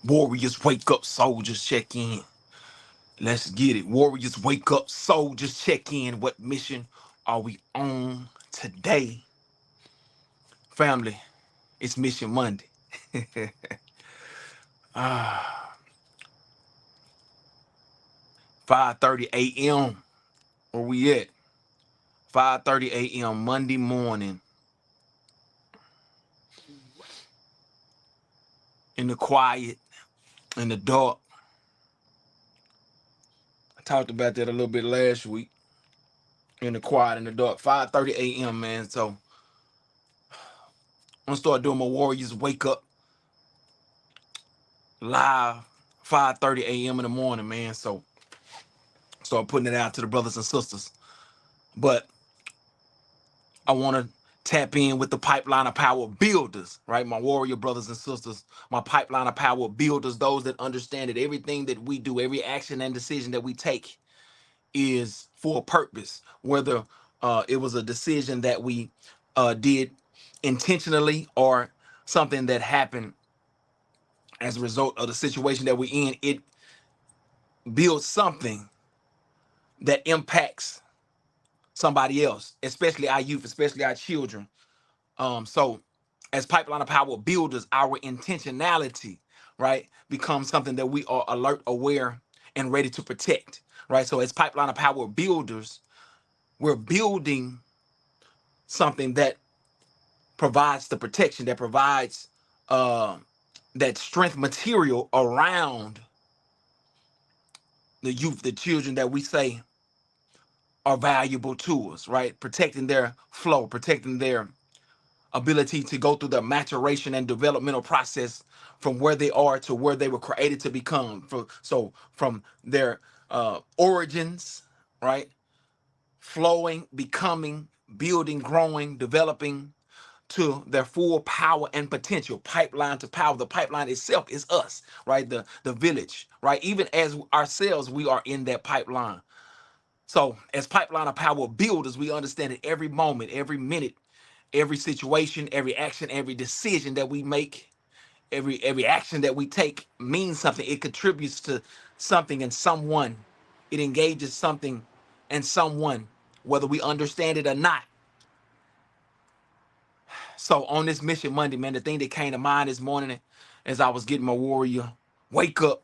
Warriors wake up, soldiers check in. Let's get it. Warriors wake up, soldiers check in. What mission are we on today? Family, it's Mission Monday. Ah, 5:30 a.m. Where we at? 5:30 a.m. Monday morning in the quiet, in the dark. I talked about that a little bit last week. In the quiet, in the dark. 5:30 a.m., man. So I'm gonna start doing my Warriors wake up live 5:30 a.m. in the morning, man. So start putting it out to the brothers and sisters. But I want to tap in with the pipeline of power builders, right? My warrior brothers and sisters, my pipeline of power builders, those that understand that everything that we do, every action and decision that we take is for a purpose, whether it was a decision that we did intentionally or something that happened as a result of the situation that we're in. It builds something that impacts somebody else, especially our youth, especially our children. So as pipeline of power builders, our intentionality, right, becomes something that we are alert, aware, and ready to protect, right? So as pipeline of power builders, we're building something that provides the protection, that provides uh, that strength material around the youth, the children that we say are valuable to us, right? Protecting their flow, protecting their ability to go through the maturation and developmental process from where they are to where they were created to become. So from their origins, right? Flowing, becoming, building, growing, developing to their full power and potential. Pipeline to power. The pipeline itself is us, right? The village, right? Even as ourselves, we are in that pipeline. So as pipeline of power builders, we understand that every moment, every minute, every situation, every action, every decision that we make, every action that we take means something. It contributes to something and someone. It engages something and someone, whether we understand it or not. So on this Mission Monday, man, the thing that came to mind this morning as I was getting my warrior wake up,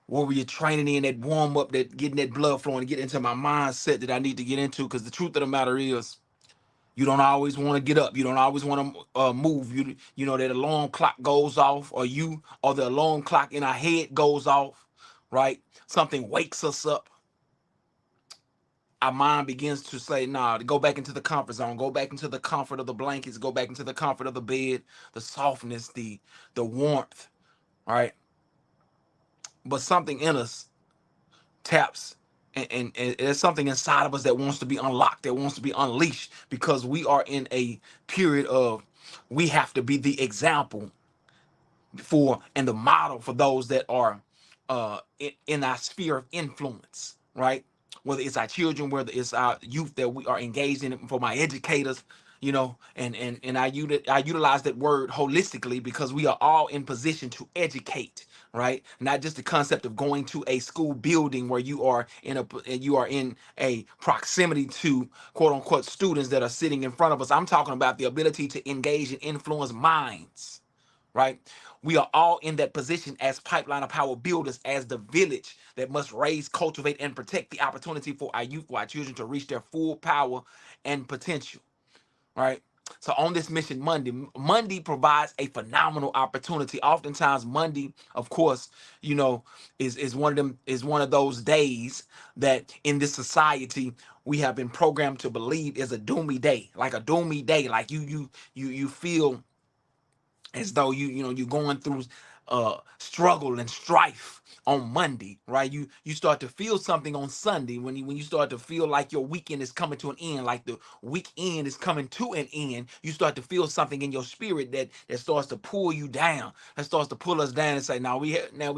warrior training in that warm up, that getting that blood flowing, get into my mindset that I need to get into. Because the truth of the matter is, you don't always want to get up. You don't always want to move. You know that alarm clock goes off, or the alarm clock in our head goes off, right? Something wakes us up. Our mind begins to say, nah, to go back into the comfort zone, go back into the comfort of the blankets, go back into the comfort of the bed, the softness, the warmth, right? But something in us taps, and there's something inside of us that wants to be unlocked, that wants to be unleashed, because we are in a period of we have to be the example and the model for those that are in our sphere of influence, right? Whether it's our children, whether it's our youth that we are engaged in, for my educators, and I utilize that word holistically because we are all in position to educate, right? Not just the concept of going to a school building where you are in a proximity to quote unquote students that are sitting in front of us. I'm talking about the ability to engage and influence minds, right? We are all in that position as pipeline of power builders, as the village that must raise, cultivate, and protect the opportunity for our youth, for our children to reach their full power and potential, right? So on this Mission Monday, Monday provides a phenomenal opportunity. Oftentimes, Monday, of course, is one of those days that in this society we have been programmed to believe is a doomy day, like a doomy day, like you feel as though you're going through struggle and strife on Monday, right? You start to feel something on Sunday when you start to feel like your weekend is coming to an end, like the weekend is coming to an end. You start to feel something in your spirit that starts to pull you down, that starts to pull us down and say, now we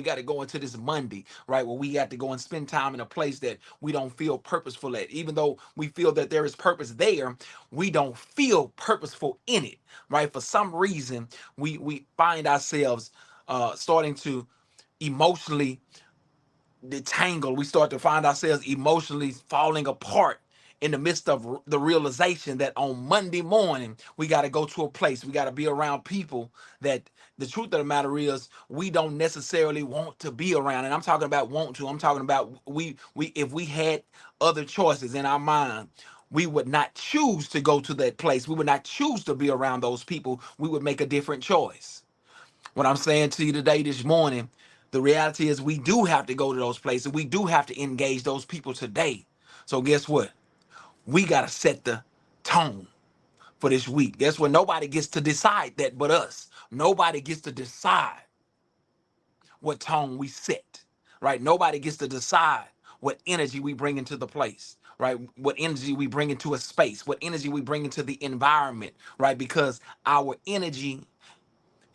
got to go into this Monday, right? Where we got to go and spend time in a place that we don't feel purposeful at. Even though we feel that there is purpose there, we don't feel purposeful in it, right? For some reason, we find ourselves starting to emotionally detangle. We start to find ourselves emotionally falling apart in the midst of the realization that on Monday morning we got to go to a place, we got to be around people that the truth of the matter is we don't necessarily want to be around. And I'm talking about want to, I'm talking about we if we had other choices in our mind, we would not choose to go to that place, we would not choose to be around those people, we would make a different choice. What I'm saying to you today, this morning, the reality is we do have to go to those places. We do have to engage those people today. So guess what? We got to set the tone for this week. Guess what? Nobody gets to decide that but us. Nobody gets to decide what tone we set, right? Nobody gets to decide what energy we bring into the place, right? What energy we bring into a space, what energy we bring into the environment, right? Because our energy,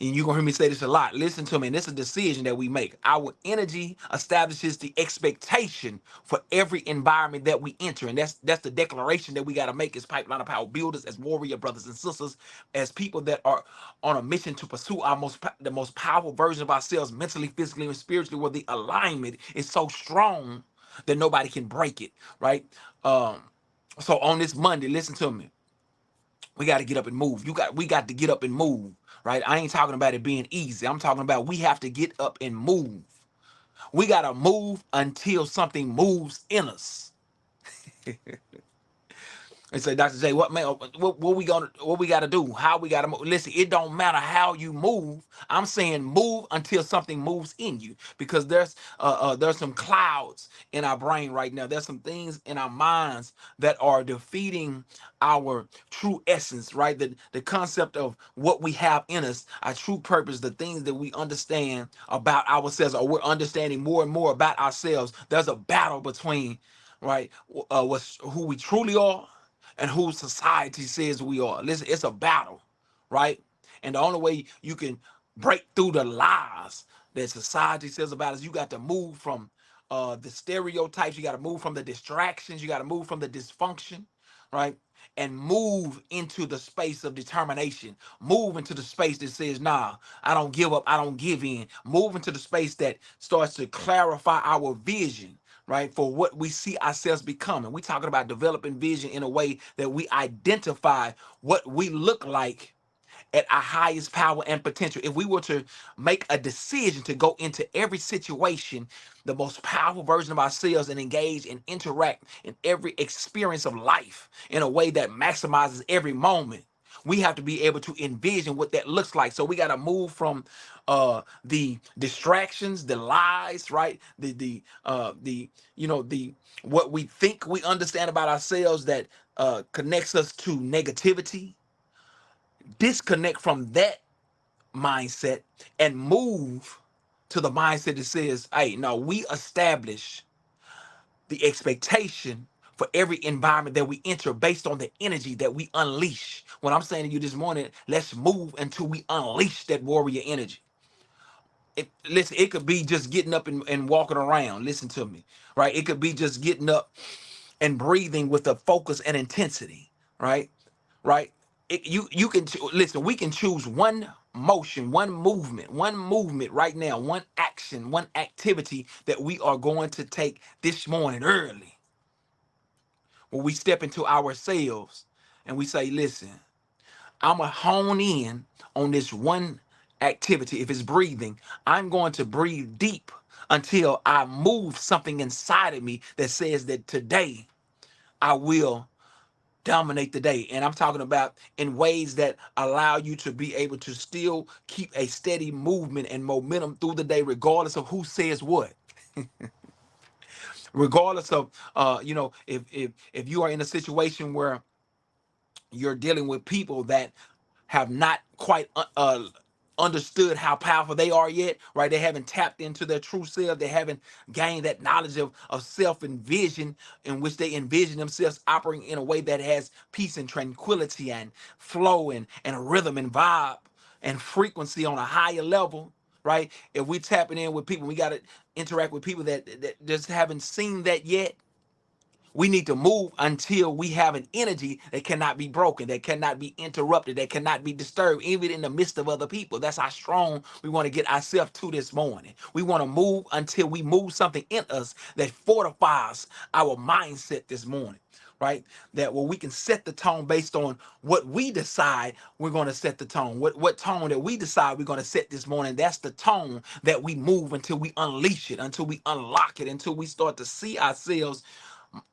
and you're gonna hear me say this a lot, listen to me, and this is a decision that we make. Our energy establishes the expectation for every environment that we enter. And that's the declaration that we got to make as pipeline of power builders, as warrior brothers and sisters, as people that are on a mission to pursue our the most powerful version of ourselves, mentally, physically, and spiritually, where the alignment is so strong that nobody can break it, right? So on this Monday, listen to me, we got to get up and move. We got to get up and move, right? I ain't talking about it being easy. I'm talking about we have to get up and move. We got to move until something moves in us. And say, Dr. J, what man, what we gotta do? How we gotta move? Listen, it don't matter how you move. I'm saying move until something moves in you, because there's some clouds in our brain right now. There's some things in our minds that are defeating our true essence, right? The concept of what we have in us, our true purpose, the things that we understand about ourselves, or we're understanding more and more about ourselves. There's a battle between, right, what's who we truly are and who society says we are. Listen, it's a battle, right? And the only way you can break through the lies that society says about us, you got to move from the stereotypes, you got to move from the distractions, you got to move from the dysfunction, right? And move into the space of determination. Move into the space that says, nah, I don't give up, I don't give in. Move into the space that starts to clarify our vision, right, for what we see ourselves becoming. We're talking about developing vision in a way that we identify what we look like at our highest power and potential. If we were to make a decision to go into every situation, the most powerful version of ourselves, and engage and interact in every experience of life in a way that maximizes every moment, we have to be able to envision what that looks like. So we got to move from the distractions, the lies, right? The the what we think we understand about ourselves that connects us to negativity, disconnect from that mindset and move to the mindset that says, hey, no, we establish the expectation for every environment that we enter based on the energy that we unleash. What I'm saying to you this morning, let's move until we unleash that warrior energy. Listen, it could be just getting up and walking around. Listen to me, right? It could be just getting up and breathing with a focus and intensity, right? Right? You can listen. We can choose one motion, one movement right now, one action, one activity that we are going to take this morning early, when we step into ourselves and we say, listen, I'm going to hone in on this one activity. If it's breathing, I'm going to breathe deep until I move something inside of me that says that today I will dominate the day. And I'm talking about in ways that allow you to be able to still keep a steady movement and momentum through the day, regardless of who says what. Regardless of if you are in a situation where you're dealing with people that have not quite understood how powerful they are yet, right? They haven't tapped into their true self. They haven't gained that knowledge of self and vision in which they envision themselves operating in a way that has peace and tranquility and flow and a rhythm and vibe and frequency on a higher level, right? If we tapping in with people, we got to interact with people that just haven't seen that yet. We need to move until we have an energy that cannot be broken, that cannot be interrupted, that cannot be disturbed, even in the midst of other people. That's how strong we want to get ourselves to this morning. We want to move until we move something in us that fortifies our mindset this morning, right? That where we can set the tone based on what we decide we're going to set the tone. What tone that we decide we're going to set this morning, that's the tone that we move until we unleash it, until we unlock it, until we start to see ourselves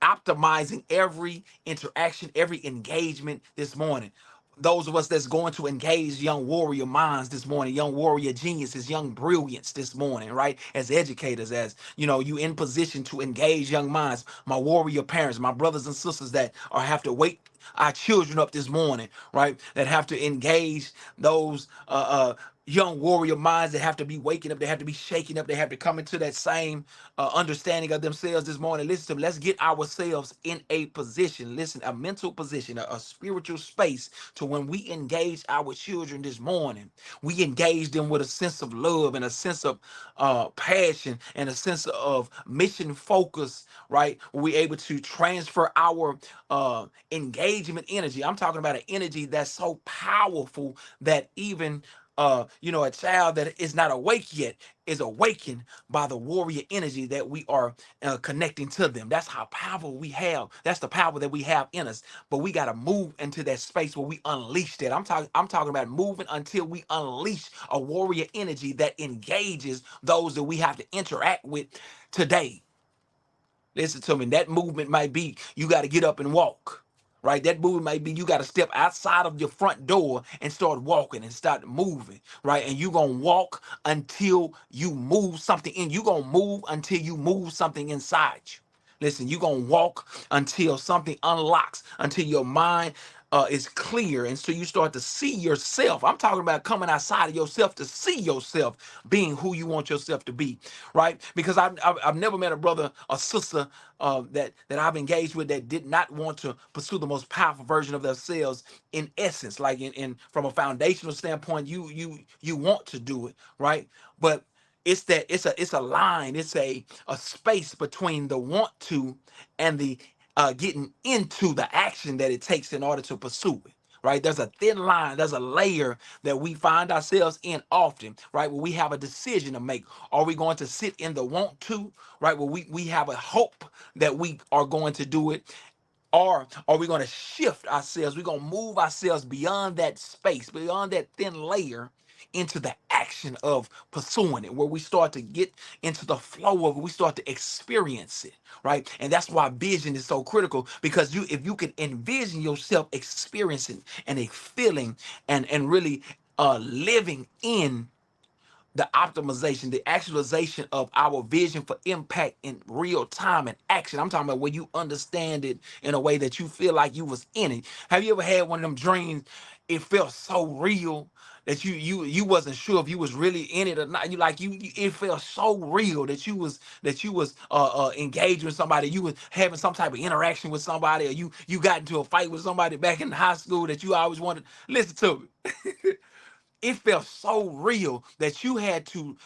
optimizing every interaction, every engagement this morning. Those of us that's going to engage young warrior minds this morning, young warrior geniuses, young brilliance this morning, right? As educators, as you know, you in position to engage young minds, my warrior parents, my brothers and sisters that are have to wake our children up this morning, right? That have to engage those young warrior minds that have to be waking up, they have to be shaking up, they have to come into that same understanding of themselves this morning. Listen to me, let's get ourselves in a position, listen, a mental position, a spiritual space to when we engage our children this morning, we engage them with a sense of love and a sense of passion and a sense of mission focus, right? We're able to transfer our engagement energy. I'm talking about an energy that's so powerful that even a child that is not awake yet is awakened by the warrior energy that we are connecting to them. That's how powerful we have. That's the power that we have in us. But we got to move into that space where we unleash that. I'm talking about moving until we unleash a warrior energy that engages those that we have to interact with today. Listen to me. That movement might be you got to get up and walk, right? That movement might be you got to step outside of your front door and start walking and start moving, right? And you're going to walk until you move something in. You're going to move until you move something inside you. Listen, you're going to walk until something unlocks, until your mind is clear. And so you start to see yourself. I'm talking about coming outside of yourself to see yourself being who you want yourself to be, right? Because I've never met a brother or sister that I've engaged with that did not want to pursue the most powerful version of themselves in essence, like in from a foundational standpoint, you want to do it, right? But it's that it's a line, it's a space between the want to and the getting into the action that it takes in order to pursue it, right? There's a thin line, there's a layer that we find ourselves in often, right? Where we have a decision to make. Are we going to sit in the want to, right? Where we have a hope that we are going to do it, or are we going to shift ourselves? We're going to move ourselves beyond that space, beyond that thin layer, into the action of pursuing it, where we start to get into the flow of it, we start to experience it, right? And that's why vision is so critical, because if you can envision yourself experiencing and a feeling and really living in the optimization, the actualization of our vision for impact in real time and action. I'm talking about when you understand it in a way that you feel like you was in it. Have you ever had one of them dreams? It felt so real that you wasn't sure if you was really in it or not. It felt so real that you was engaged with somebody, you was having some type of interaction with somebody, or you got into a fight with somebody back in high school that you always wanted. Listen to me. It felt so real that you had to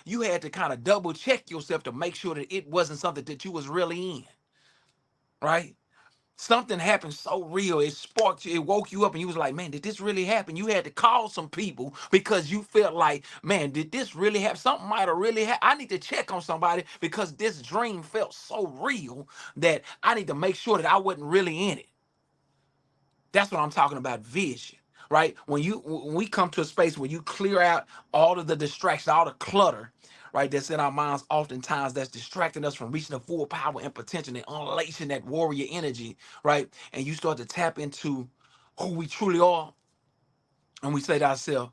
kind of double check yourself to make sure that it wasn't something that you was really in, right? Something happened so real, it sparked you, it woke you up, and you was like, man, did this really happen? You had to call some people because you felt like, man, did this really happen? Something might have really happened. I need to check on somebody because this dream felt so real that I need to make sure that I wasn't really in it. That's what I'm talking about, vision, right? When we come to a space where you clear out all of the distractions, all the clutter, right, that's in our minds oftentimes that's distracting us from reaching the full power and potential and unleashing that warrior energy, right? And you start to tap into who we truly are, and we say to ourselves,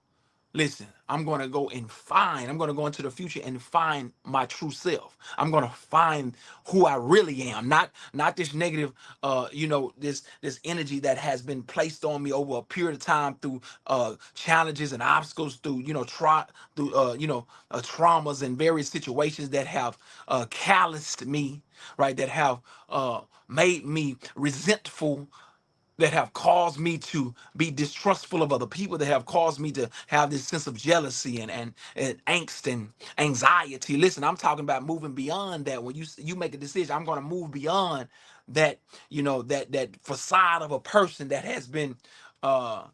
Listen, I'm going to go into the future and find my true self. I'm going to find who I really am, not this negative, this energy that has been placed on me over a period of time through challenges and obstacles, through, traumas and various situations that have calloused me, right? That have made me resentful, that have caused me to be distrustful of other people, that have caused me to have this sense of jealousy and angst and anxiety. Listen, I'm talking about moving beyond that. When you make a decision, I'm going to move beyond that, that facade of a person that has been uh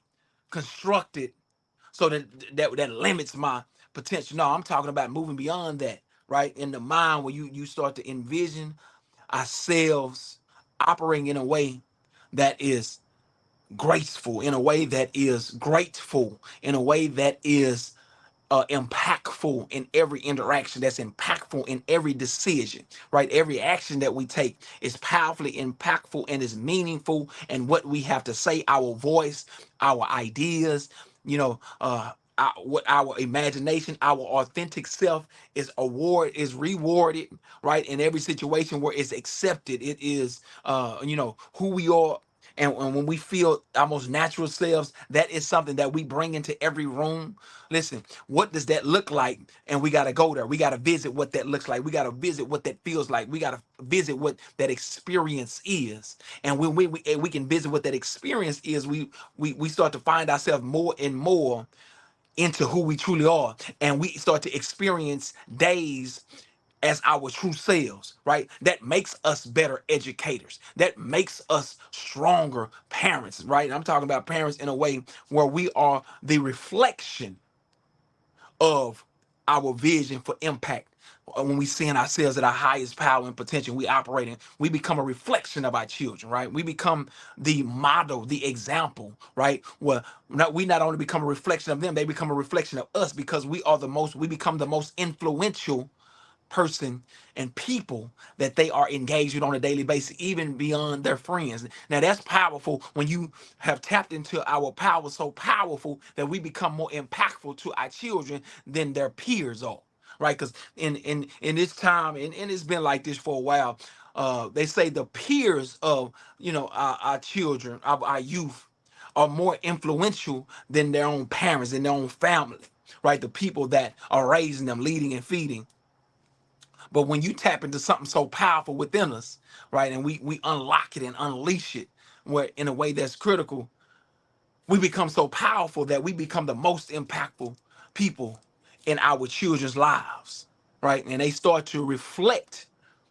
constructed so that limits my potential. No, I'm talking about moving beyond that, right? In the mind, where you start to envision ourselves operating in a way that is graceful, in a way that is grateful, in a way that is impactful in every interaction, that's impactful in every decision, right? Every action that we take is powerfully impactful and is meaningful. And what we have to say, our voice, our ideas, what our imagination, our authentic self is rewarded, right? In every situation where it's accepted, it is, who we are. And when we feel our most natural selves, that is something that we bring into every room. Listen, what does that look like? And we got to go there. We got to visit what that looks like. We got to visit what that feels like. We got to visit what that experience is. And when we can visit what that experience is, we start to find ourselves more and more into who we truly are. And we start to experience days as our true selves, right? That makes us better educators. That makes us stronger parents, right? And I'm talking about parents in a way where we are the reflection of our vision for impact. When we see in ourselves at our highest power and potential, we operate in, we become a reflection of our children, right? We become the model, the example, right? Well, we not only become a reflection of them, they become a reflection of us, because we become the most influential person and people that they are engaged with on a daily basis, even beyond their friends. Now that's powerful when you have tapped into our power, so powerful that we become more impactful to our children than their peers are. Right? Because in this time, and it's been like this for a while, they say the peers of our children, our youth, are more influential than their own parents and their own family, right? The people that are raising them, leading and feeding. But when you tap into something so powerful within us, right, and we unlock it and unleash it, where in a way that's critical, we become so powerful that we become the most impactful people in our children's lives, right? And they start to reflect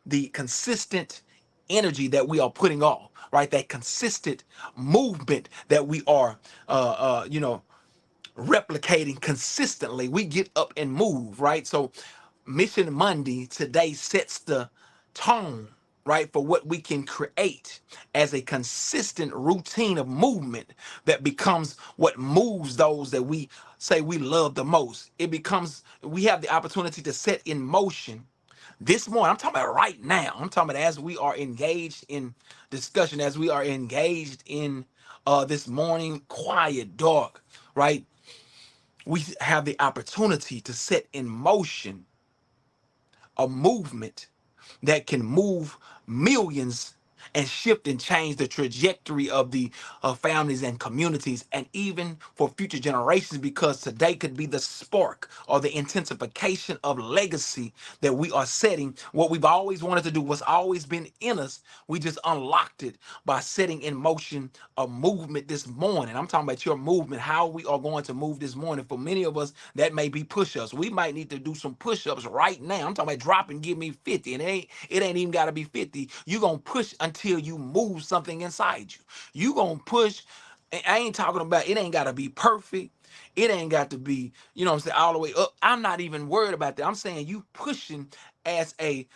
the consistent energy that we are putting off, right? That consistent movement that we are, replicating consistently. We get up and move, right? So Mission Monday today sets the tone, right, for what we can create as a consistent routine of movement that becomes what moves those that we say we love the most. We have the opportunity to set in motion this morning. I'm talking about right now. I'm talking about as we are engaged in discussion, as we are engaged in this morning quiet, dark, right? We have the opportunity to set in motion a movement that can move millions and shift and change the trajectory of the families and communities, and even for future generations, because today could be the spark or the intensification of legacy that we are setting. What we've always wanted to do, what's always been in us, we just unlocked it by setting in motion a movement this morning. I'm talking about your movement, how we are going to move this morning. For many of us, that may be push-ups. We might need to do some push-ups right now. I'm talking about drop and give me 50, and it ain't even got to be 50. You're going to push until you move something inside you. You going to push. I ain't talking about, it ain't got to be perfect. It ain't got to be, what I'm saying, all the way up. I'm not even worried about that. I'm saying you pushing as a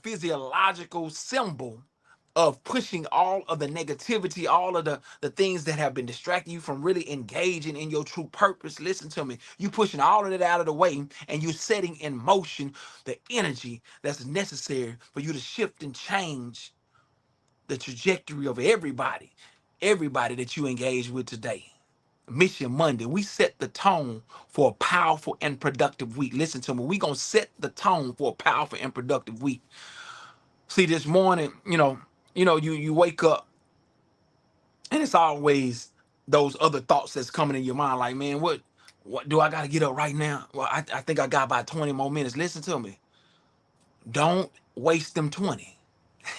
physiological symbol of pushing all of the negativity, all of the things that have been distracting you from really engaging in your true purpose. Listen to me. You pushing all of it out of the way, and you're setting in motion the energy that's necessary for you to shift and change the trajectory of everybody that you engage with today. Mission Monday. We set the tone for a powerful and productive week. Listen to me. We gonna set the tone for a powerful and productive week. See, this morning, you wake up and it's always those other thoughts that's coming in your mind, like, man, what do I gotta get up right now? Well, I think I got about 20 more minutes. Listen to me. Don't waste them 20.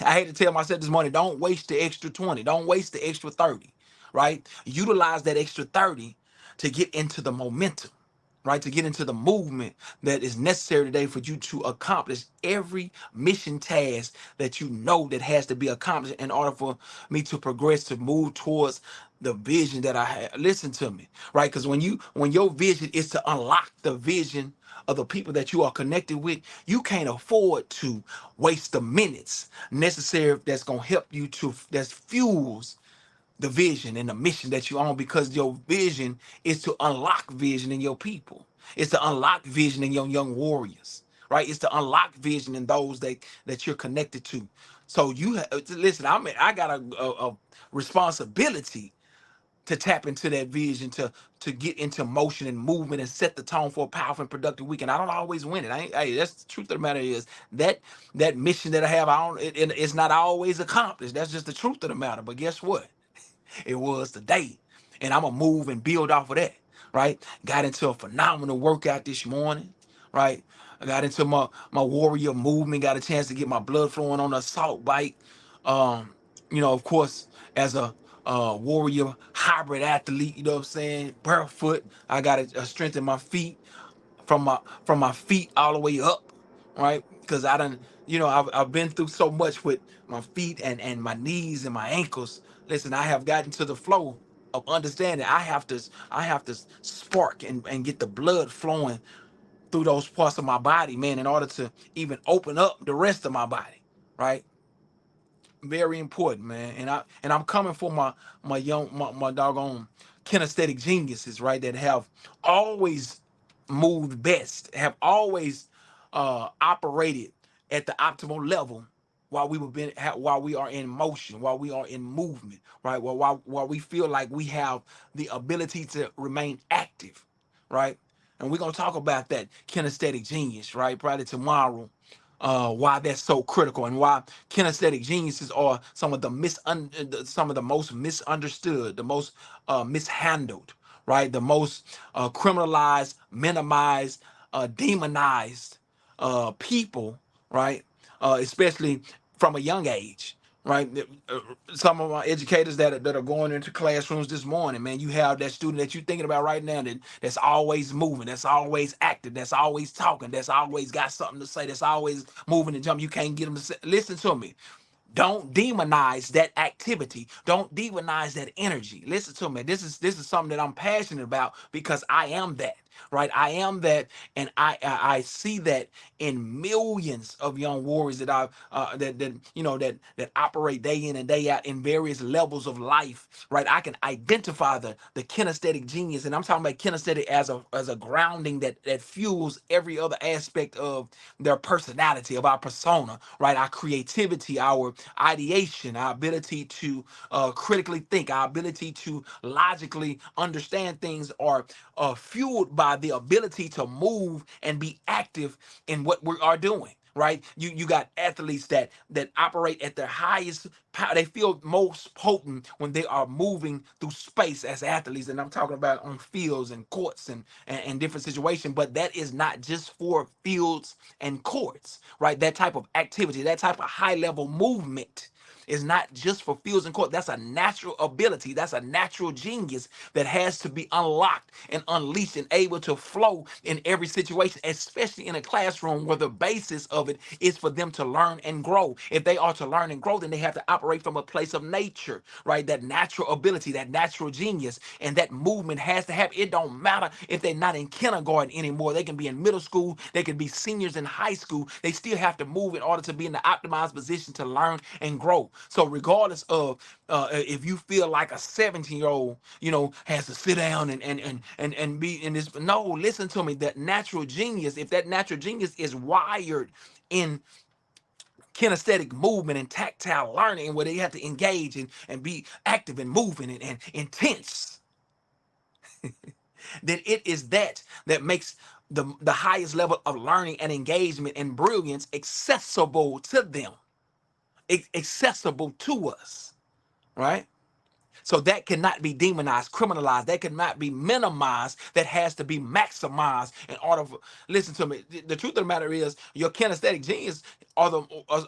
I had to tell myself this morning, don't waste the extra 20. Don't waste the extra 30, right? Utilize that extra 30 to get into the momentum, right? To get into the movement that is necessary today for you to accomplish every mission task that you know that has to be accomplished in order for me to progress, to move towards the vision that I have. Listen to me, right? Because when your vision is to unlock the vision of the people that you are connected with, you can't afford to waste the minutes necessary that's gonna help you to that fuels the vision and the mission that you own, because your vision is to unlock vision in your people. It's to unlock vision in your young warriors, right? It's to unlock vision in those that you're connected to. So listen. I got a responsibility to tap into that vision, to get into motion and movement and set the tone for a powerful and productive week. And I don't always win it. Hey, that's the truth of the matter is that mission that I have, it's not always accomplished. That's just the truth of the matter. But guess what? It was today. And I'm gonna move and build off of that, right? Got into a phenomenal workout this morning, right? I got into my warrior movement, got a chance to get my blood flowing on the assault bike. Of course, as a warrior hybrid athlete, you know what I'm saying? Barefoot, I got to strengthen my feet from my feet all the way up, right? Because I've been through so much with my feet and my knees and my ankles. Listen, I have gotten to the flow of understanding. I have to spark and get the blood flowing through those parts of my body, man, in order to even open up the rest of my body, right? Very important, man. And I'm coming for my doggone kinesthetic geniuses, right? That have always moved best, have always operated at the optimal level while we are in motion, while we are in movement, right? While we feel like we have the ability to remain active, right? And we're gonna talk about that kinesthetic genius, right? Probably tomorrow, why that's so critical and why kinesthetic geniuses are some of the most misunderstood, the most mishandled, right? The most criminalized, minimized, demonized people, right? Especially from a young age, right? Some of my educators that are going into classrooms this morning, man, you have that student that you're thinking about right now that's always moving, that's always active, that's always talking, that's always got something to say, that's always moving and jumping. You can't get them to listen to me. Don't demonize that activity. Don't demonize that energy. Listen to me. This is something that I'm passionate about because I am that. Right, I am that, and I see that in millions of young warriors that I that operate day in and day out in various levels of life. Right, I can identify the kinesthetic genius, and I'm talking about kinesthetic as a grounding that fuels every other aspect of their personality, of our persona. Right, our creativity, our ideation, our ability to critically think, our ability to logically understand things are fueled by the ability to move and be active in what we are doing. Right, you got athletes that operate at their highest power. They feel most potent when they are moving through space as athletes, and I'm talking about on fields and courts and different situations. But that is not just for fields and courts, right? That type of activity, that type of high level movement is not just for fields and court. That's a natural ability. That's a natural genius that has to be unlocked and unleashed and able to flow in every situation, especially in a classroom where the basis of it is for them to learn and grow. If they are to learn and grow, then they have to operate from a place of nature, right? That natural ability, that natural genius, and that movement has to happen. It don't matter if they're not in kindergarten anymore. They can be in middle school. They can be seniors in high school. They still have to move in order to be in the optimized position to learn and grow. So regardless of if you feel like a 17-year-old, has to sit down and be in this, no, listen to me. That natural genius, if that natural genius is wired in kinesthetic movement and tactile learning, where they have to engage and be active and moving and intense, then it is that makes the highest level of learning and engagement and brilliance accessible to them, accessible to us, right? So that cannot be demonized, criminalized. That cannot be minimized. That has to be maximized in order for, listen to me. The truth of the matter is your kinesthetic genius are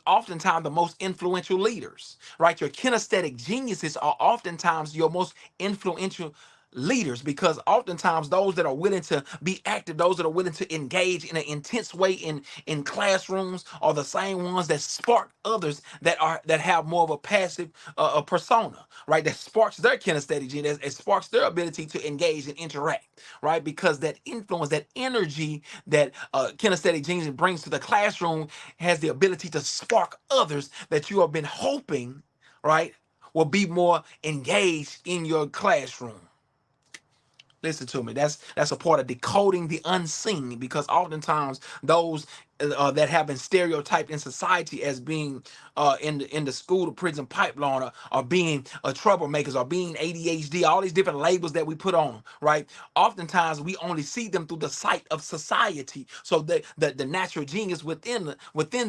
oftentimes the most influential leaders, right? Your kinesthetic geniuses are oftentimes your most influential leaders, because oftentimes those that are willing to be active, those that are willing to engage in an intense way in classrooms, are the same ones that spark others that have more of a passive persona, right? That sparks their kinesthetic gene, it sparks their ability to engage and interact, right? Because that influence, that energy that kinesthetic genius brings to the classroom has the ability to spark others that you have been hoping, right, will be more engaged in your classroom. Listen to me. That's a part of decoding the unseen, because oftentimes those that have been stereotyped in society as being in the school to prison pipeline, are being troublemakers, or being ADHD, all these different labels that we put on them, right? Oftentimes we only see them through the sight of society. So the natural genius within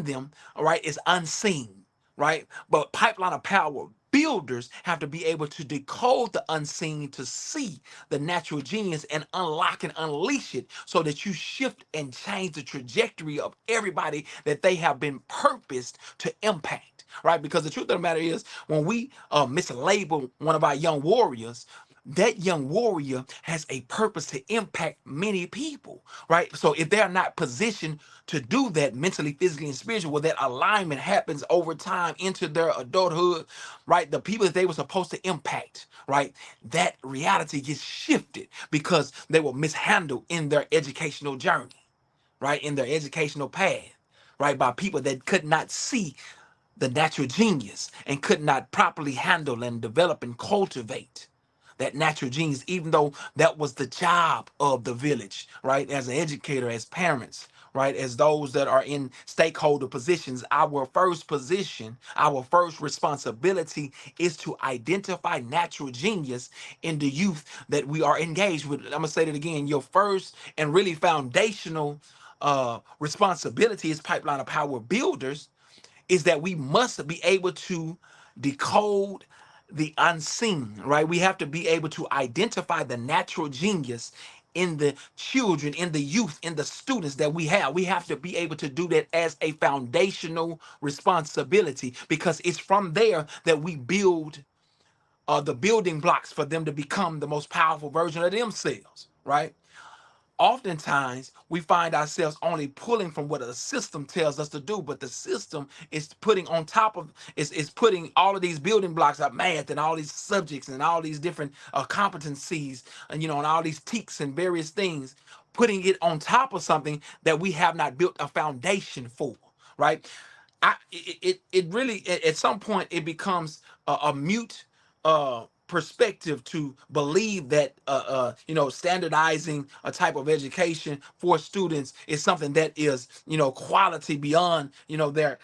them, all right, is unseen, right? But pipeline of power builders have to be able to decode the unseen to see the natural genius and unlock and unleash it, so that you shift and change the trajectory of everybody that they have been purposed to impact, right? Because the truth of the matter is, when we mislabel one of our young warriors, that young warrior has a purpose to impact many people, right? So if they're not positioned to do that mentally, physically, and spiritually, where that alignment happens over time into their adulthood, right? The people that they were supposed to impact, right? That reality gets shifted because they were mishandled in their educational journey, right? In their educational path, right? By people that could not see the natural genius and could not properly handle and develop and cultivate that natural genius, even though that was the job of the village, right? As an educator, as parents, right? As those that are in stakeholder positions, our first position, our first responsibility is to identify natural genius in the youth that we are engaged with. I'm gonna say that again. Your first and really foundational responsibility as pipeline of power builders is that we must be able to decode the unseen, right? We have to be able to identify the natural genius in the children, in the youth, in the students that we have. We have to be able to do that as a foundational responsibility, because it's from there that we build the building blocks for them to become the most powerful version of themselves, right? Oftentimes we find ourselves only pulling from what a system tells us to do, but the system is putting on top of is putting all of these building blocks of math and all these subjects and all these different competencies, and and all these teaks and various things, putting it on top of something that we have not built a foundation for, right? It really, at some point it becomes a mute perspective to believe that standardizing a type of education for students is something that is quality beyond their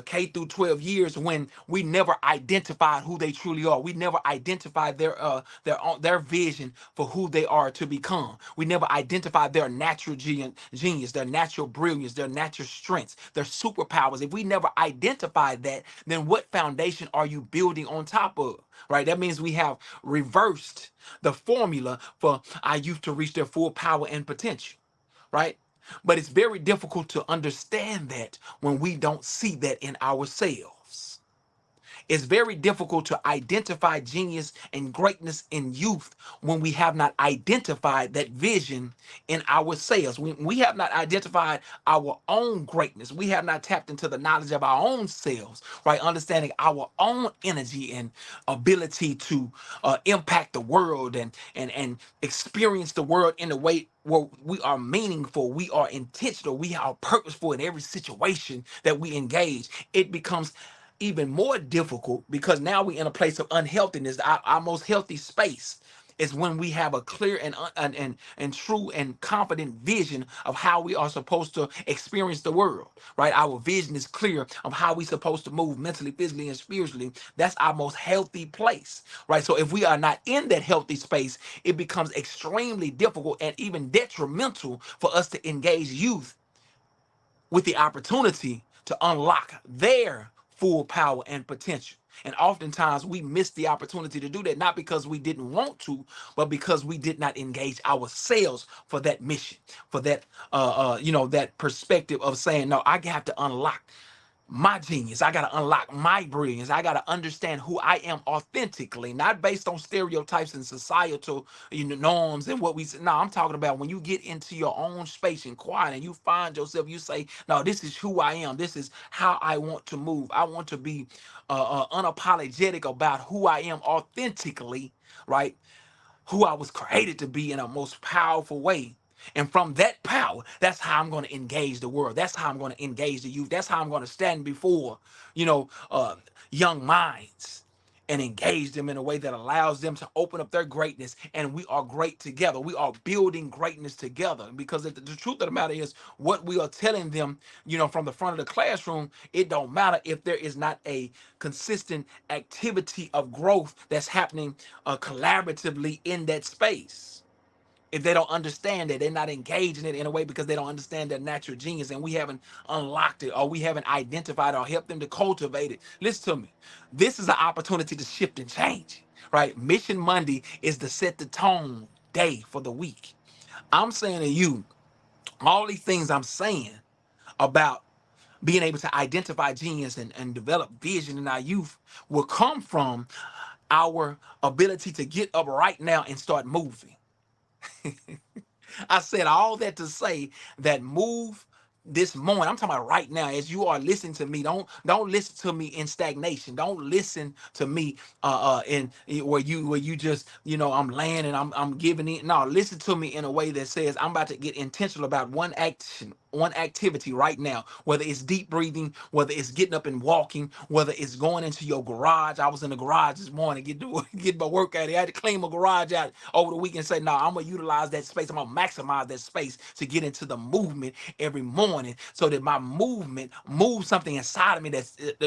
K through 12 years, when we never identified who they truly are. We never identified their vision for who they are to become. We never identified their natural genius, their natural brilliance, their natural strengths, their superpowers. If we never identified that, then what foundation are you building on top of? Right? That means we have reversed the formula for our youth to reach their full power and potential, right? But it's very difficult to understand that when we don't see that in ourselves. It's very difficult to identify genius and greatness in youth when we have not identified that vision in ourselves. We have not identified our own greatness. We have not tapped into the knowledge of our own selves, right? Understanding our own energy and ability to impact the world and experience the world in a way where we are meaningful, we are intentional, we are purposeful in every situation that we engage. It becomes even more difficult because now we're in a place of unhealthiness. Our most healthy space Is when we have a clear and true and confident vision of how we are supposed to experience the world, right? Our vision is clear of how we're supposed to move mentally, physically, and spiritually. That's our most healthy place, right? So if we are not in that healthy space, it becomes extremely difficult and even detrimental for us to engage youth with the opportunity to unlock their full power and potential. And oftentimes we miss the opportunity to do that, not because we didn't want to, but because we did not engage ourselves for that mission, for that, that perspective of saying, no, I have to unlock my genius. I got to unlock my brilliance. I got to understand who I am authentically, not based on stereotypes and societal norms and what we say. No, I'm talking about when you get into your own space and quiet and you find yourself, you say, no, this is who I am. This is how I want to move. I want to be unapologetic about who I am authentically, right? Who I was created to be in a most powerful way. And from that power, that's how I'm going to engage the world. That's how I'm going to engage the youth. That's how I'm going to stand before, you know, uh, young minds and engage them in a way that allows them to open up their greatness. And we are great together. We are building greatness together, because the truth of the matter is what we are telling them, from the front of the classroom. It don't matter if there is not a consistent activity of growth that's happening collaboratively in that space. If they don't understand it, they're not engaging it in a way because they don't understand their natural genius, and we haven't unlocked it, or we haven't identified or helped them to cultivate it. Listen to me. This is an opportunity to shift and change, right? Mission Monday is to set the tone day for the week. I'm saying to you, all these things I'm saying about being able to identify genius and develop vision in our youth will come from our ability to get up right now and start moving. I said all that to say that move this morning. I'm talking about right now, as you are listening to me. Don't listen to me in stagnation. Don't listen to me in where you just I'm laying and I'm giving it. No, listen to me in a way that says I'm about to get intentional about one action, one activity right now, whether it's deep breathing, whether it's getting up and walking, whether it's going into your garage. I was in the garage this morning, get my work out. I had to clean my garage out over the weekend and say, no, I'm gonna utilize that space. I'm gonna maximize that space to get into the movement every morning, so that my movement moves something inside of me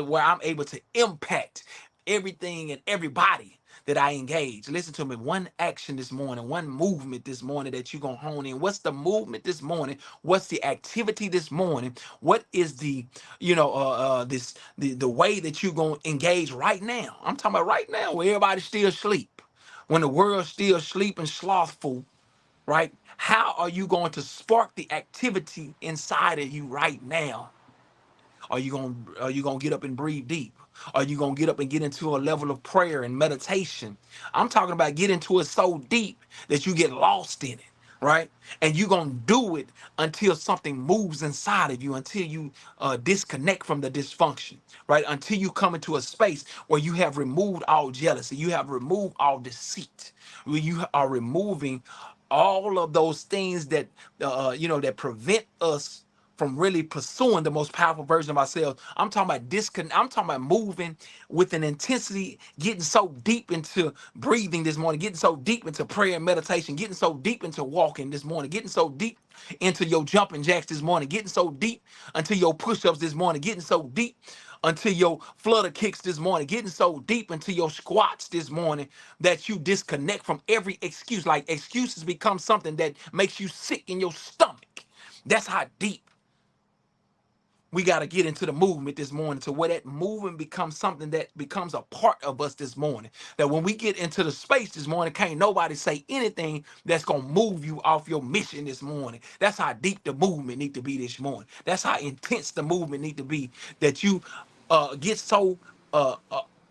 where I'm able to impact everything and everybody that I engage. Listen to me. One action this morning, one movement this morning that you're gonna hone in. What's the movement this morning? What's the activity this morning? What is the the way that you're gonna engage right now? I'm talking about right now, where everybody's still asleep, when the world's still asleep and slothful, right? How are you going to spark the activity inside of you right now? Are you gonna get up and breathe deep? Are you gonna get up and get into a level of prayer and meditation? I'm talking about get into it so deep that you get lost in it, right? And you're gonna do it until something moves inside of you, until you disconnect from the dysfunction, right? Until you come into a space where you have removed all jealousy, you have removed all deceit, where you are removing all of those things that that prevent us from really pursuing the most powerful version of ourselves. I'm talking about disconnect. I'm talking about moving with an intensity, getting so deep into breathing this morning, getting so deep into prayer and meditation, getting so deep into walking this morning, getting so deep into your jumping jacks this morning, getting so deep into your push-ups this morning, getting so deep until your flutter kicks this morning, getting so deep into your squats this morning that you disconnect from every excuse. Like excuses become something that makes you sick in your stomach. That's how deep we got to get into the movement this morning, to where that movement becomes something that becomes a part of us this morning. That when we get into the space this morning, can't nobody say anything that's going to move you off your mission this morning. That's how deep the movement need to be this morning. That's how intense the movement need to be, that you get so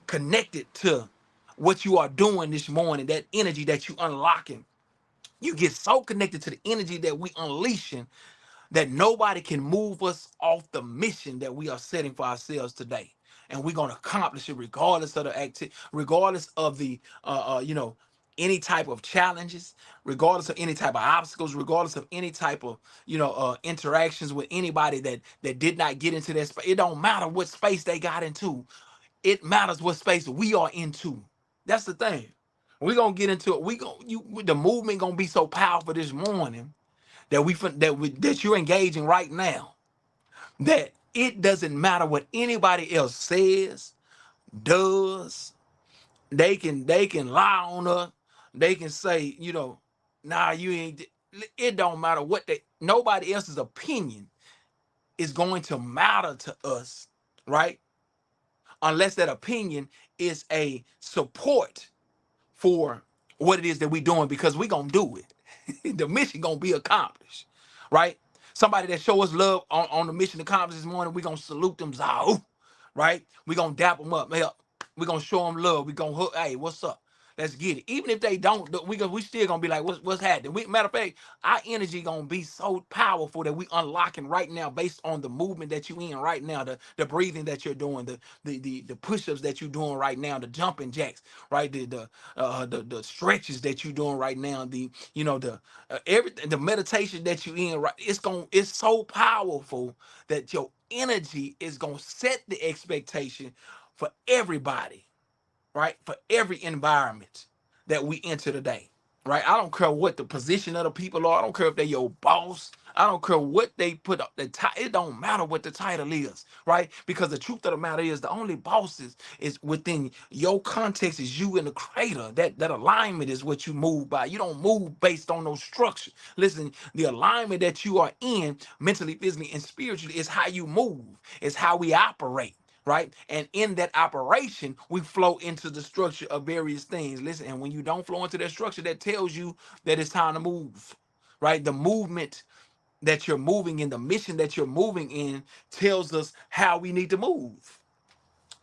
connected to what you are doing this morning, that energy that you unlocking. You get so connected to the energy that we unleashing, that nobody can move us off the mission that we are setting for ourselves today. And we're going to accomplish it regardless of the regardless of the any type of challenges, regardless of any type of obstacles, regardless of any type of interactions with anybody that did not get into that space. It don't matter what space they got into. It matters what space we are into. That's the thing. We gonna get into it. The movement gonna be so powerful this morning that that you're engaging right now, that it doesn't matter what anybody else says, does. They can lie on us. They can say, nah, you ain't. It don't matter what nobody else's opinion is going to matter to us, right? Unless that opinion is a support for what it is that we doing, because we gonna do it. The mission gonna be accomplished, right? Somebody that show us love on the mission accomplished this morning, we gonna salute them, Zao, right? We gonna dap them up, we gonna show them love. We gonna hook, hey, what's up? Let's get it. Even if they don't, we still gonna be like, what's happening? Matter of fact, our energy gonna be so powerful that we unlocking right now based on the movement that you in right now, the breathing that you're doing, the push-ups that you're doing right now, the jumping jacks, right? The stretches that you're doing right now, the everything, the meditation that you in, right? It's so powerful that your energy is gonna set the expectation for everybody, right? For every environment that we enter today, right? I don't care what the position of the people are. I don't care if they're your boss. I don't care what they put up the title. It don't matter what the title is, right? Because the truth of the matter is the only bosses is within your context, is you and the creator. That alignment is what you move by. You don't move based on no structure. Listen, the alignment that you are in mentally, physically, and spiritually is how you move. It's how we operate, right? And in that operation, we flow into the structure of various things. Listen, and when you don't flow into that structure, that tells you that it's time to move, right? The movement that you're moving in, the mission that you're moving in, tells us how we need to move.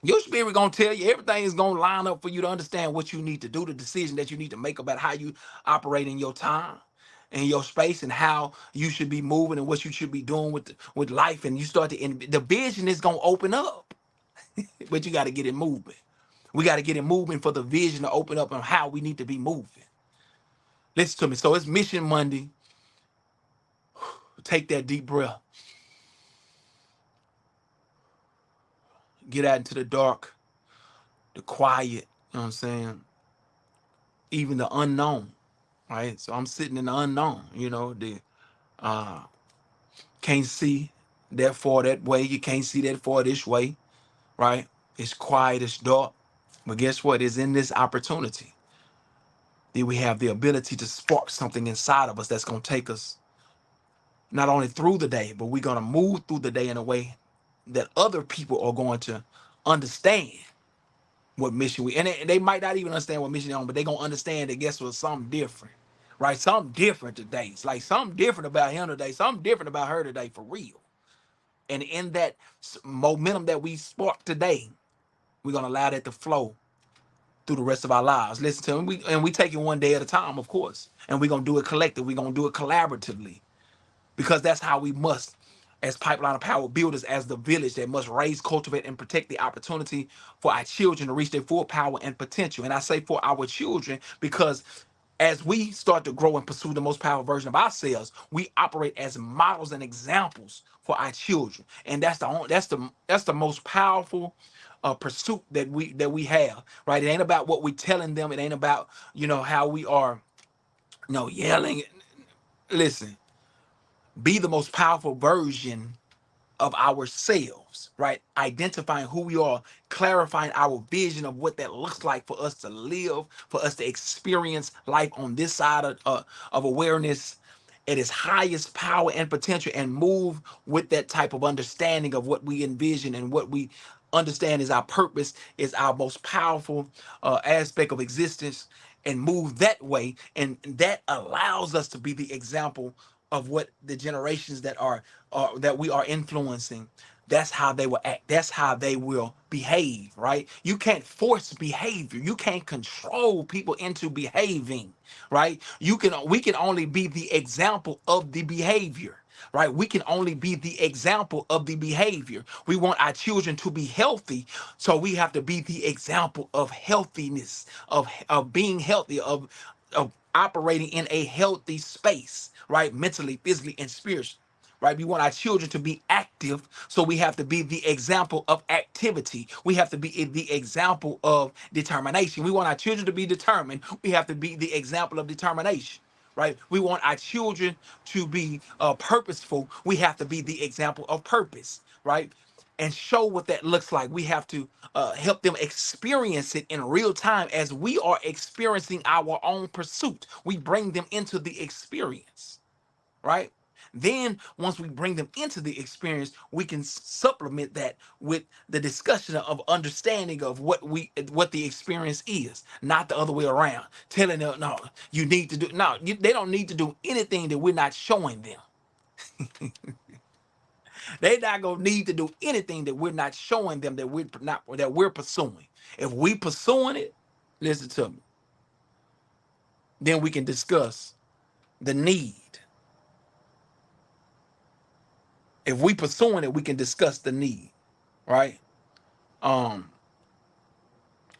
Your spirit gonna tell you, everything is gonna line up for you to understand what you need to do, the decision that you need to make about how you operate in your time and your space, and how you should be moving and what you should be doing with life. And you start to, the vision is gonna open up, but you got to get it moving. We got to get it moving for the vision to open up on how we need to be moving. Listen to me. So it's Mission Monday. Take that deep breath. Get out into the dark, the quiet, you know what I'm saying? Even the unknown, right? So I'm sitting in the unknown, the uh can't see that far that way. You can't see that far this way, right? It's quiet, it's dark. But guess what? It's in this opportunity that we have the ability to spark something inside of us that's going to take us not only through the day, but we're going to move through the day in a way that other people are going to understand what mission we, and they might not even understand what mission they're on, but they're going to understand that, guess what, something different, right? Something different today. It's like something different about him today, something different about her today, for real. And in that momentum that we spark today, we're going to allow that to flow through the rest of our lives. Listen to me. We take it one day at a time, of course. And we're going to do it collectively. We're going to do it collaboratively, because that's how we must, as Pipeline of Power builders, as the village that must raise, cultivate, and protect the opportunity for our children to reach their full power and potential. And I say for our children because as we start to grow and pursue the most powerful version of ourselves, we operate as models and examples for our children. And that's the most powerful pursuit that we have, right? It ain't about what we're telling them. It ain't about, how we are, yelling. Listen, be the most powerful version of ourselves, right? Identifying who we are, clarifying our vision of what that looks like for us to live, for us to experience life on this side of awareness at its highest power and potential, and move with that type of understanding of what we envision and what we understand is our purpose, is our most powerful aspect of existence, and move that way. And that allows us to be the example of what the generations that we are influencing, that's how they will act, that's how they will behave, right? You can't force behavior, you can't control people into behaving, right? We can only be the example of the behavior, right? We can only be the example of the behavior. We want our children to be healthy, so we have to be the example of healthiness, of being healthy, of operating in a healthy space, right? Mentally, physically, and spiritually. right? We want our children to be active, so we have to be the example of activity. We have to be the example of determination. We want our children to be determined. We have to be the example of determination, right? We want our children to be purposeful. We have to be the example of purpose, right? And show what that looks like. We have to help them experience it in real time as we are experiencing our own pursuit. We bring them into the experience, right? Then once we bring them into the experience, we can supplement that with the discussion of understanding of what the experience is, not the other way around. Telling them, no, you need to do no, they don't need to do anything that we're not showing them. They're not gonna need to do anything that we're not showing them that we're pursuing. If we pursuing it, listen to me, then we can discuss the need. If we pursuing it, we can discuss the need, right? Um,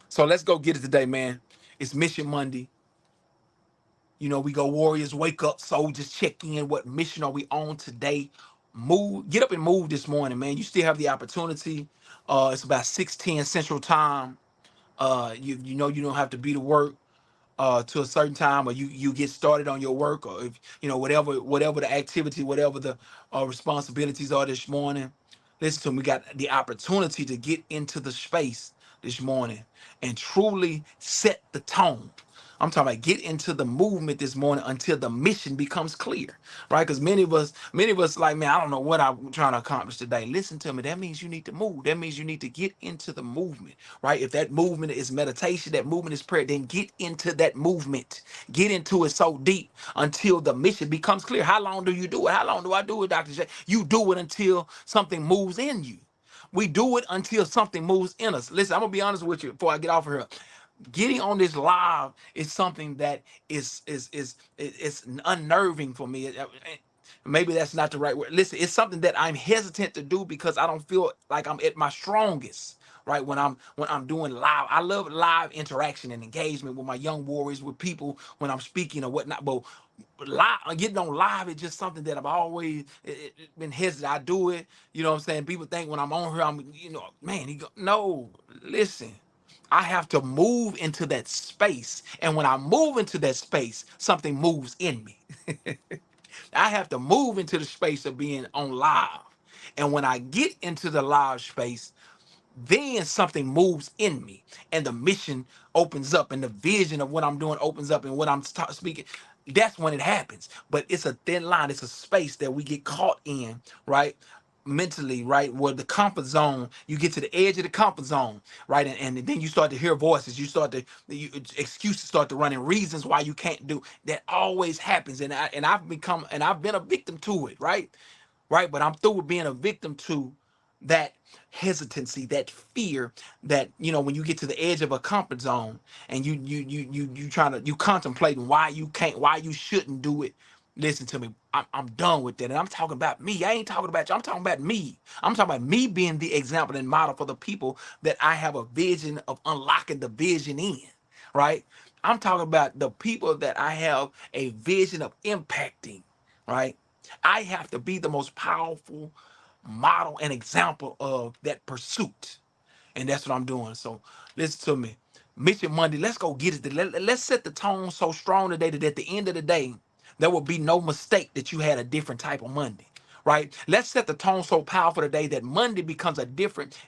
so let's go get it today, man. It's Mission Monday. You know, we go Warriors, wake up, soldiers, check in. What mission are we on today? Move, get up and move this morning, man. You still have the opportunity. It's about 6:10 Central Time. You know you don't have to be to work to a certain time, or you get started on your work, or if you know whatever the activity, whatever the responsibilities are this morning. Listen to me. We got the opportunity to get into the space this morning and truly set the tone. I'm talking about get into the movement this morning until the mission becomes clear, right? Because many of us like, man, I don't know what I'm trying to accomplish today. Listen to me. That means you need to move. That means you need to get into the movement, right? If that movement is meditation, that movement is prayer, then get into that movement. Get into it so deep until the mission becomes clear. How long do you do it? How long do I do it, Dr. J? You do it until something moves in you. We do it until something moves in us. Listen, I'm gonna be honest with you before I get off of here. Getting on this live is something that is unnerving for me. Maybe that's not the right word. Listen, it's something that I'm hesitant to do because I don't feel like I'm at my strongest, right? When I'm doing live. I love live interaction and engagement with my young warriors, with people when I'm speaking or whatnot. But live, getting on live is just something that I've always been hesitant. I do it, you know what I'm saying? People think when I'm on here, I'm, man, no, listen. I have to move into that space. And when I move into that space, something moves in me. I have to move into the space of being on live. And when I get into the live space, then something moves in me and the mission opens up and the vision of what I'm doing opens up and what I'm speaking. That's when it happens. But it's a thin line. It's a space that we get caught in, right? Mentally, right? Where the comfort zone, you get to the edge of the comfort zone, right? And then you start to hear voices. Excuses start to run and reasons why you can't do that. Always happens. I've been a victim to it, right? Right. But I'm through with being a victim to that hesitancy, that fear, that when you get to the edge of a comfort zone and you contemplating why you can't, why you shouldn't do it. Listen to me. I'm done with that. And I'm talking about me. I ain't talking about you. I'm talking about me. I'm talking about me being the example and model for the people that I have a vision of unlocking the vision in, right? I'm talking about the people that I have a vision of impacting, right? I have to be the most powerful model and example of that pursuit. And that's what I'm doing. So listen to me. Mission Monday, let's go get it. Let's set the tone so strong today that at the end of the day, there will be no mistake that you had a different type of Monday. Right? Let's set the tone so powerful today that Monday becomes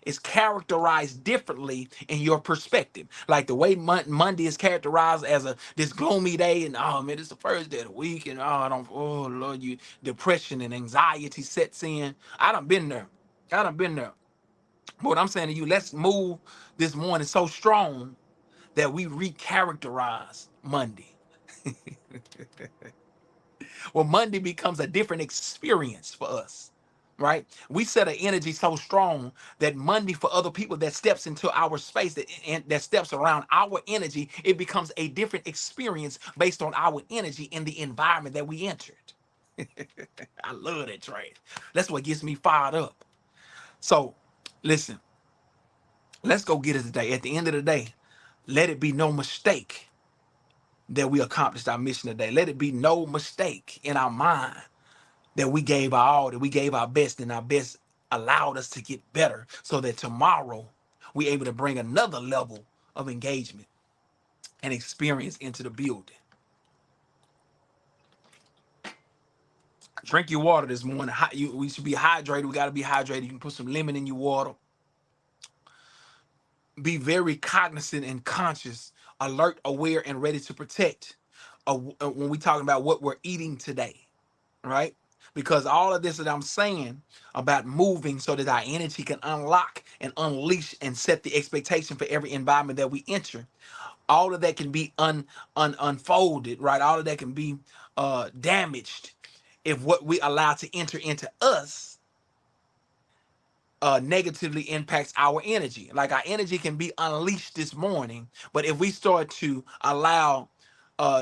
is characterized differently in your perspective. Like the way Monday is characterized as this gloomy day, and oh man, it's the first day of the week, and oh Lord, you depression and anxiety sets in. I done been there. But what I'm saying to you, let's move this morning so strong that we recharacterize Monday. Well, Monday becomes a different experience for us, right? We set an energy so strong that Monday for other people that steps into our space, that steps around our energy, it becomes a different experience based on our energy in the environment that we entered. I love that trade. That's what gets me fired up. So, listen, let's go get it today. At the end of the day, let it be no mistake that we accomplished our mission today. Let it be no mistake in our mind that we gave our all, that we gave our best, and our best allowed us to get better, so that tomorrow we're able to bring another level of engagement and experience into the building. Drink your water this morning. We should be hydrated. We got to be hydrated. You can put some lemon in your water. Be very cognizant and conscious, alert, aware, and ready to protect when we talking about what we're eating today, right? Because all of this that I'm saying about moving so that our energy can unlock and unleash and set the expectation for every environment that we enter, all of that can be unfolded, right? All of that can be damaged if what we allow to enter into us negatively impacts our energy. Like our energy can be unleashed this morning, but if we start to allow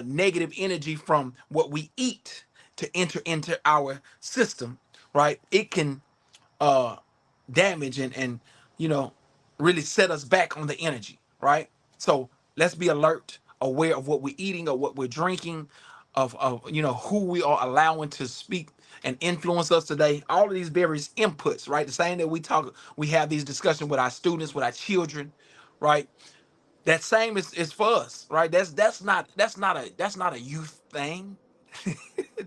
negative energy from what we eat to enter into our system, right, it can uh damage and you know really set us back on the energy, right? So let's be alert, aware of what we're eating or what we're drinking, of who we are allowing to speak and influence us today. All of these various inputs, right? The same that we have these discussions with our students, with our children, right? That same is for us, right? That's not a youth thing.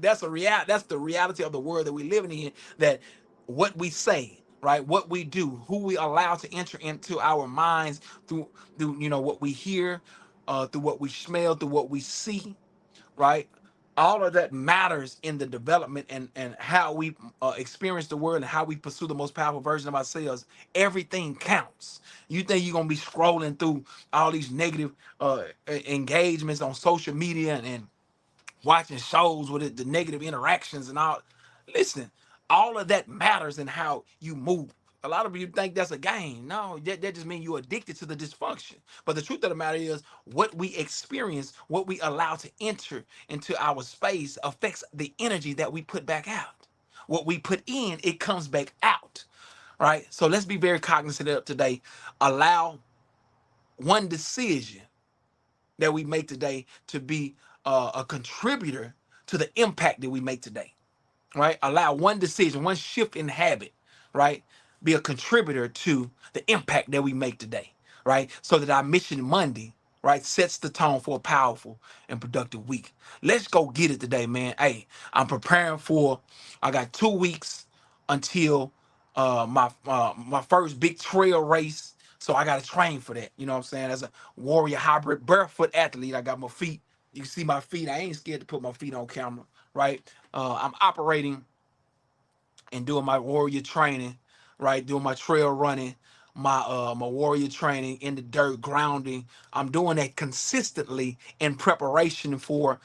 That's the reality of the world that we living in. That what we say, right, what we do, who we allow to enter into our minds through what we hear, through what we smell, through what we see, right? All of that matters in the development and how we experience the world and how we pursue the most powerful version of ourselves. Everything counts. You think you're gonna be scrolling through all these negative engagements on social media and watching shows with the negative interactions and all. Listen, all of that matters in how you move. A lot of you think that's a game. No, that just means you're addicted to the dysfunction. But the truth of the matter is, what we experience, what we allow to enter into our space affects the energy that we put back out. What we put in, it comes back out. Right? So let's be very cognizant of today. Allow one decision that we make today to be a contributor to the impact that we make today, right? Allow one decision, one shift in habit, right? Be a contributor to the impact that we make today, right? So that our mission Monday, right, sets the tone for a powerful and productive week. Let's go get it today, man. Hey, I'm preparing I got 2 weeks until my first big trail race. So I got to train for that. You know what I'm saying? As a warrior hybrid barefoot athlete, I got my feet. You can see my feet. I ain't scared to put my feet on camera, right? I'm operating and doing my warrior training, right? Doing my trail running, my warrior training in the dirt, grounding. I'm doing that consistently in preparation for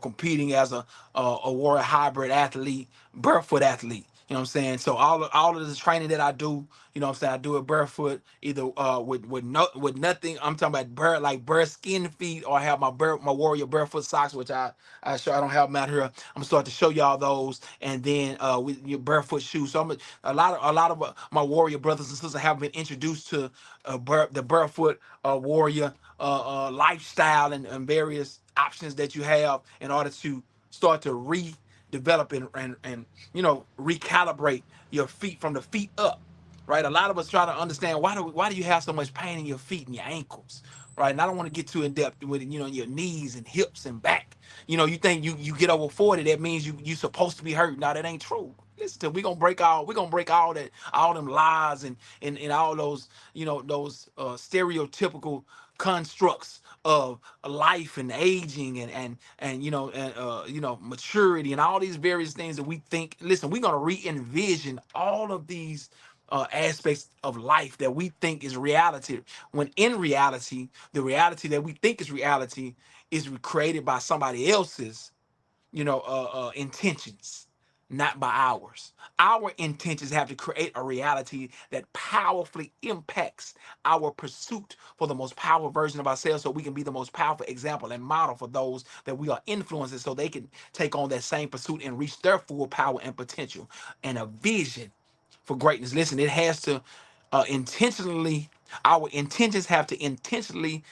competing as a warrior hybrid athlete, barefoot athlete. You know what I'm saying? So all of the training that I do, you know what I'm saying, I do it barefoot, either with nothing. I'm talking about bare skin feet, or I have my warrior barefoot socks, which I sure I don't have them out here. I'm gonna start to show y'all those, and then with your barefoot shoes. So a lot of my warrior brothers and sisters have been introduced to the barefoot warrior lifestyle and various options that you have in order to start to redevelop and recalibrate your feet from the feet up, right? A lot of us try to understand why do you have so much pain in your feet and your ankles, right? And I don't want to get too in depth with your knees and hips and back. You think you get over 40, that means you supposed to be hurt. No, that ain't true. Listen, to we gonna break all that, all them lies and all those those stereotypical constructs of life and aging and maturity and all these various things that we think. Listen, we're gonna re-envision all of these aspects of life that we think is reality, when in reality, the reality that we think is reality is created by somebody else's intentions, not by ours. Our intentions have to create a reality that powerfully impacts our pursuit for the most powerful version of ourselves, so we can be the most powerful example and model for those that we are influencing, so they can take on that same pursuit and reach their full power and potential, and a vision for greatness. Listen, it has to intentionally, our intentions have to intentionally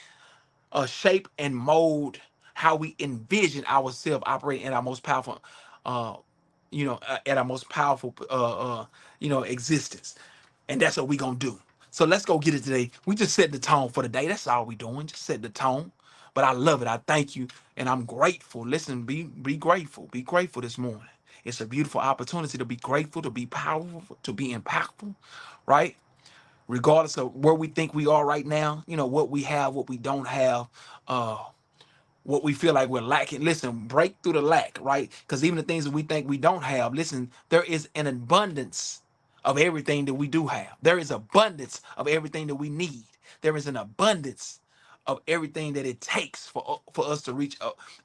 shape and mold how we envision ourselves operating in our most powerful uh, at our most powerful, existence. And that's what we gonna do. So let's go get it today. We just set the tone for the day. That's all we doing. Just set the tone. But I love it. I thank you, and I'm grateful. Listen, be grateful. Be grateful this morning. It's a beautiful opportunity to be grateful, to be powerful, to be impactful, right? Regardless of where we think we are right now, what we have, what we don't have, uh, what we feel like we're lacking. Listen, break through the lack, right? Because even the things that we think we don't have, listen, there is an abundance of everything that we do have. There is abundance of everything that we need. There is an abundance of everything that it takes for us to reach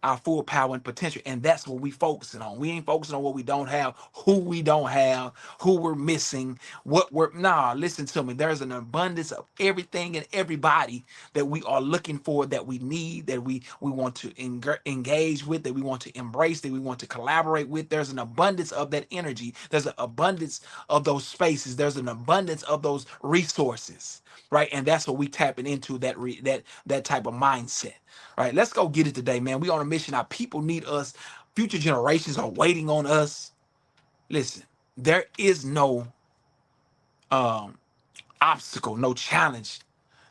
our full power and potential. And that's what we focusing on. We ain't focusing on what we don't have, who we don't have, who we're missing, listen to me. There's an abundance of everything and everybody that we are looking for, that we need, that we want to engage with, that we want to embrace, that we want to collaborate with. There's an abundance of that energy. There's an abundance of those spaces. There's an abundance of those resources, right? And that's what we tapping into, that type of mindset, right? Let's go get it today, man. We on a mission. Our people need us. Future generations are waiting on us. Listen, there is no um obstacle, no challenge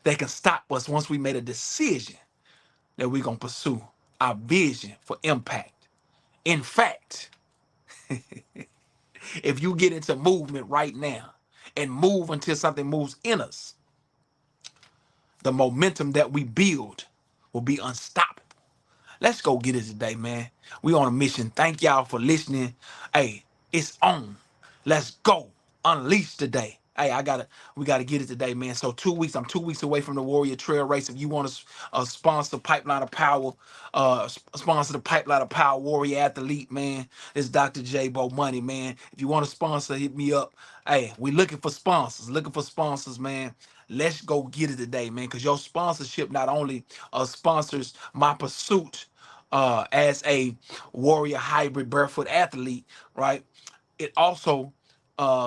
that can stop us once we made a decision that we're gonna pursue our vision for impact. In fact, if you get into movement right now and move until something moves in us, the momentum that we build will be unstoppable. Let's go get it today, man. We on a mission. Thank y'all for listening. Hey, it's on. Let's go. Unleash today. Hey, we gotta get it today, man. So 2 weeks, I'm 2 weeks away from the Warrior Trail Race. If you want to sponsor Pipeline of Power, sponsor the Pipeline of Power Warrior Athlete, man. It's Dr. J Bomani, man. If you want to sponsor, hit me up. Hey, we looking for sponsors, man. Let's go get it today, man. Because your sponsorship not only sponsors my pursuit as a warrior hybrid barefoot athlete, right? It also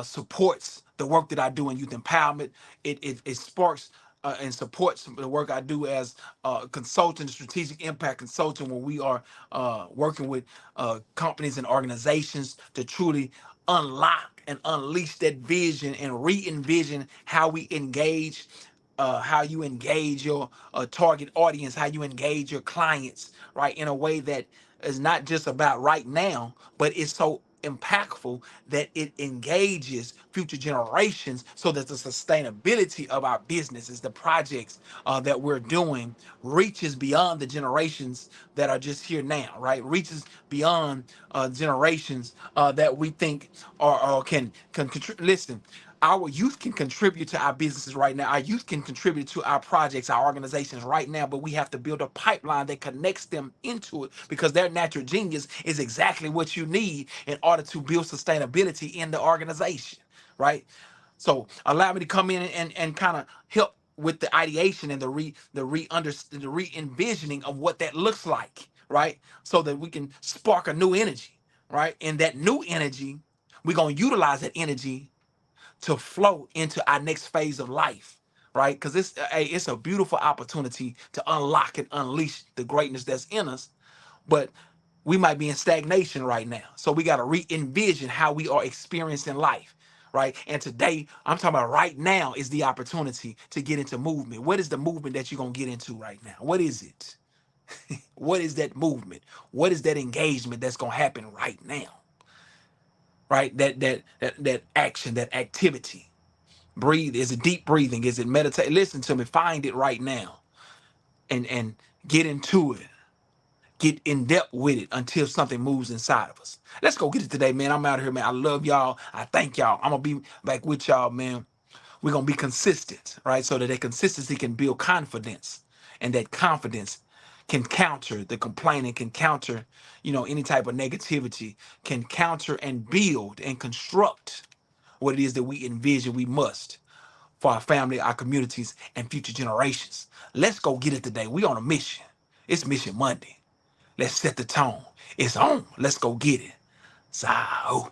supports the work that I do in youth empowerment. It sparks and supports the work I do as consultant, strategic impact consultant, when we are working with companies and organizations to truly unlock and unleash that vision and re-envision how we engage, how you engage your target audience, how you engage your clients, right, in a way that is not just about right now, but it's so impactful that it engages future generations, so that the sustainability of our businesses, the projects that we're doing, reaches beyond the generations that are just here now, right? Reaches beyond generations that we think can listen. Our youth can contribute to our businesses right now. Our youth can contribute to our projects, our organizations right now, but we have to build a pipeline that connects them into it, because their natural genius is exactly what you need in order to build sustainability in the organization, right? So allow me to come in and kind of help with the ideation and the re-envisioning of what that looks like, right? So that we can spark a new energy, right? And that new energy, we're gonna utilize that energy to flow into our next phase of life, right? Because it's a beautiful opportunity to unlock and unleash the greatness that's in us, but we might be in stagnation right now. So we got to re-envision how we are experiencing life, right? And today, I'm talking about right now is the opportunity to get into movement. What is the movement that you're going to get into right now? What is it? What is that movement? What is that engagement that's going to happen right now? Right? That action, that activity. Breathe. Is it deep breathing? Is it meditate? Listen to me. Find it right now and get into it. Get in depth with it until something moves inside of us. Let's go get it today, man. I'm out of here, man. I love y'all. I thank y'all. I'm gonna be back with y'all, man. We're gonna be consistent, right? So that that consistency can build confidence, and that confidence can counter the complaining, can counter, any type of negativity, can counter and build and construct what it is that we envision we must for our family, our communities, and future generations. Let's go get it today. We on a mission. It's Mission Monday. Let's set the tone. It's on. Let's go get it. Zao.